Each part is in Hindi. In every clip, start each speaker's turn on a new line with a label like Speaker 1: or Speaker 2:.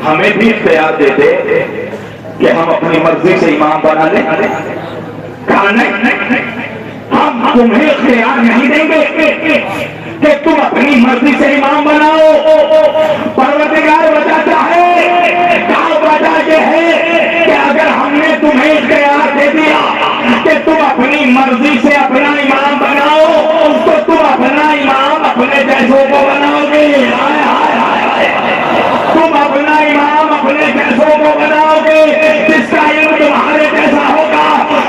Speaker 1: हमें भी इख्तियार देते कि हम अपनी मर्जी से इमाम बना लें। कहा नहीं, हम तुम्हें इख्तियार नहीं देंगे कि तुम अपनी मर्जी से इमाम बनाओ। परवरदिगार बताता है, कहा वजह यह है कि अगर हमने तुम्हें इख्तियार दे दिया कि तुम अपनी मर्जी से अपना इमाम बनाओ, तो तुम अपना इमाम अपने जैसों को बनाओगे। हाय हाय हाय हाय, तुम अपना इमाम अपने जैसों को बनाओगे, जिसका इल्म तुम्हारे जैसा होगा,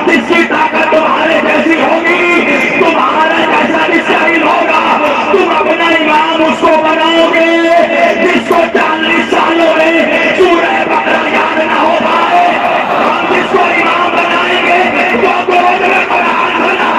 Speaker 1: जिसकी ताकत तुम्हारे जैसी होगी, तुम्हारा जैसा जिसका इल्म होगा, तुम अपना इमाम उसको बनाओगे जिसको 40 सालों में सूरह बकरा याद ना हो पाए। हम जिसको इमाम बनाएंगे वो गोद में कुरान बना।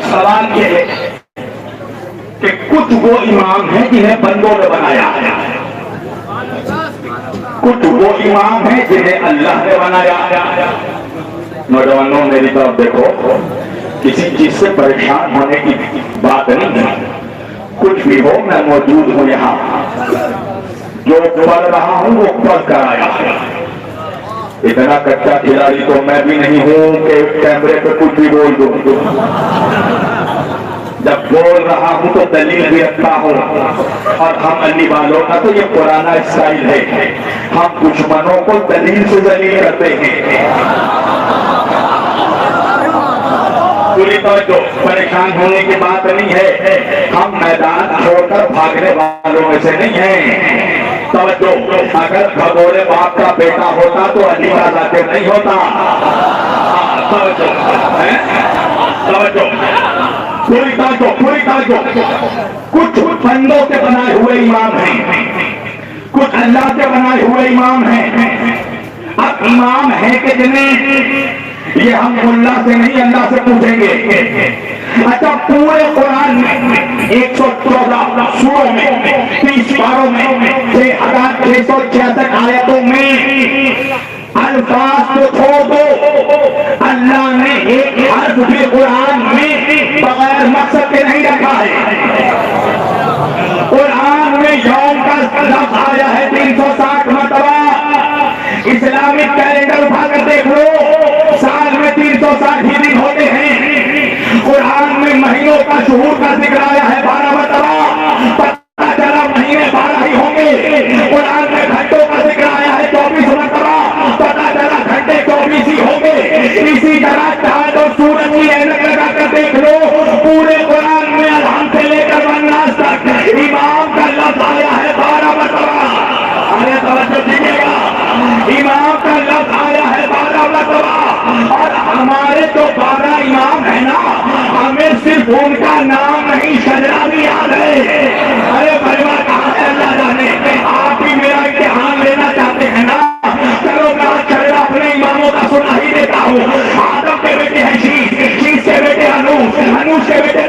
Speaker 1: सवाल ये है कि कुछ वो इमाम है जिन्हें बंदों ने बनाया, कुछ वो इमाम है जिन्हें अल्लाह ने बनाया। नौजवानों मेरी तरफ देखो, किसी चीज से परेशान होने की बात नहीं है। कुछ भी हो, मैं मौजूद हूं यहाँ, जो पढ़ रहा हूं वो पढ़ कर आया है। इतना कच्चा खिलाड़ी तो मैं भी नहीं हूं कि कैमरे पे कुछ भी बोल दूं। जब बोल रहा हूं तो दलील भी रखता हूं, और हम अली वालों का तो ये पुराना स्टाइल है, हम दुश्मनों को दलील से जलील करते हैं। पूरी तवज्जो, परेशान होने की बात नहीं है, हम मैदान छोड़कर भागने वालों में से नहीं हैं। तवज्जो, अगर भगोड़े बाप का बेटा होता तो अली का जाकिर नहीं होता। तवज्जो, तवज्जो, पूरी तवज्जो, पूरी तवज्जो। कुछ बंदों के बनाए हुए इमाम हैं, कुछ अल्लाह के बनाए हुए इमाम हैं। अब इमाम है कि जिन्हें, ये हम मुल्ला से नहीं अल्लाह से पूछेंगे। अच्छा, पूरे कुरान में 114 सूरों में 30 पारों में 6666 आयतों में अल्फाज तो छोड़ दो, अल्लाह ने एक हर्फ भी कुरान में बगैर मकसद के नहीं रखा है। कुरान में यौम का लफ्ज आया है 360 मरतबा। इस्लामिक कैलेंडर उठाकर देख लो, साल में 360 ही दिन होते हैं। कुरान में महीनों का शुहूर का जिक्र आया है 12 मरतबा, पता चला महीने 12 ही होंगे। कुरान में घंटों का जिक्र आया है 24 मरतबा, पता चला घंटे 24 ही होंगे। इसी तरह चांद और सूरज की ऐनक लगाकर देख लो, पूरे कुरान में अल्हम्द से लेकर वन्नास तक इमाम का लफ्ज आया है 12 मरतबा। अरे तवज्जो दीजिएगा, इमाम का लफ्ज आया है 12 मरतबा। और हमारे तो 12 इमाम है ना, हमें सिर्फ उनका नाम नहीं, शजरा भी याद है। अरे भरवा कहाँ से अल्लाह जाने। आप भी मेरा इम्तिहान लेना चाहते हैं ना, चलो मैं शजरा अपने इमामों का सुना ही देता हूँ। आदम के बेटे हैं शीश, शीश के बेटे अनूस, अनूस के बेटे